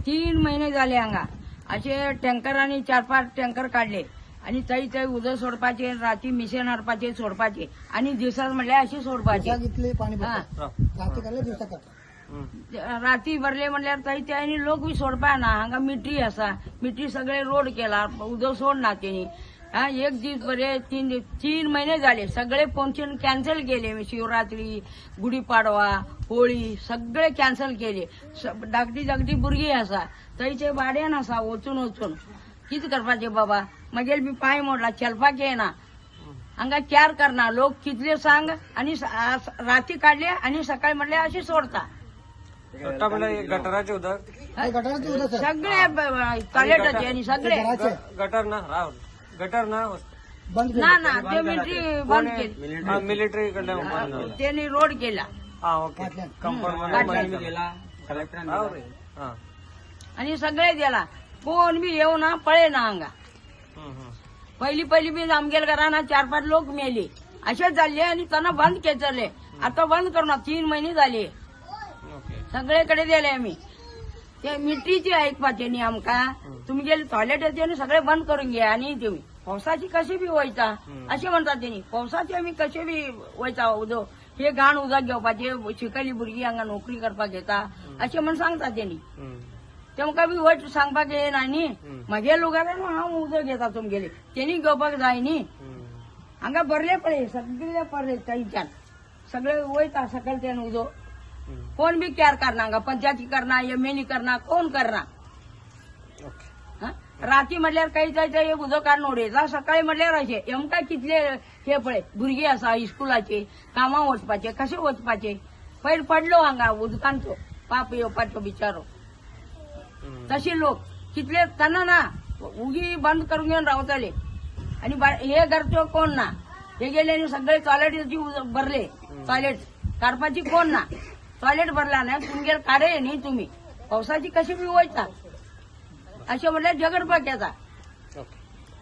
3 महिने झाले हांगा असे टँकरांनी 4-5 टँकर काढले आणि थंय उदक सोडपाचे राती मिशन हाडपाचे सोडपाचे आणि दिवसात म्हणल्यार अशी सोडपाचे इतले पाणी हा. रात्री काढले दिवसा काढता राती भरले म्हणल्यार थंय ते आनी लोक बी सोडपा ना हांगा मिटरी आसा मिटरी सगळे रोड केला उदक सोडना तेणी हा एक दीस बरे 3 महिने झाले सगळे फंक्शन कॅन्सल केले शिवरात्री गुढीपाडवा होळी सगळे कॅन्सल केले धाकटी भुरगीं आसा थंयचे भाड्यान आसा वचून कितें करपाचें बाबा मागेर बी पांय मोडला चलपाक येना हांगा कॅर करना लोक कितले सांग आणि राती काढले आणि सकाळी म्हणले अशी सोडता गटाराचे उदक गटाराचे उदक सगळे टॉयलेटाचे आणि सगळे गटर ना राहुल गटर ना बंद ना ते मिलिटरी बंद केली मिलिटरी कडल्यान त्यांनी रोड केला ओके कंपाऊंड आणि सगळे गेला कोण बी येऊ ना पळे ना हांगा पहिली बी आमगेर घराना 4-5 लोक मेले असेच झाले आणि त्यांना बंद केले आता बंद करू 3 महिने झाले सगळेकडे गेले आम्ही ते मिलिटरीची ऐकपाचे न्ही आमका तुम्ही गेले टॉयलेट येते आणि सगळे बंद करून घ्या आणि तुम्ही पावसाची कशी बी वयता असे म्हणतात त्यांनी पावसाचे आम्ही कसे बी वयता उदक हे घाण उदक घेवपाचे शिकली भुरगीं हांगा नोकरी करपाक येता असे म्हण सांगतात त्यांनी तेमकां बी वायट सांगपाक येना न्ही म्हगे लोकांक हांव उदक घेता तुमगेले तेणी घेवपाक जाय न्ही हांगा भरले पळय सगळे पडले थंयच्यान सगळे वयता सकलच्यान उदक कोण बी कॅर करना हांगा पंचायती करना एमएलए करना कोण करना राती म्हणल्यार काही जायचं एक उदक काडून उडयता सकाळी म्हणल्यार अशें हेमकां कितले हे पळय भुरगीं आसा इस्कुलाचे कामां वचपाचे कशे वचपाचे पयर पडलो हांगा उदकांचो पाप येवपाचो बिचारो तसे लोक कितले त्यांना ना उगी बंद करून घेऊन रावतले आणि हे घरचो कोण ना हे गेले आणि सगळे टॉयलेटची भरले टॉयलेट काडपाची कोण ना टॉयलेट भरला ना तुमगेर काढे न्ही तुम्ही पावसाची कशी बी वयता अशें म्हणल्यार झगडपाक येता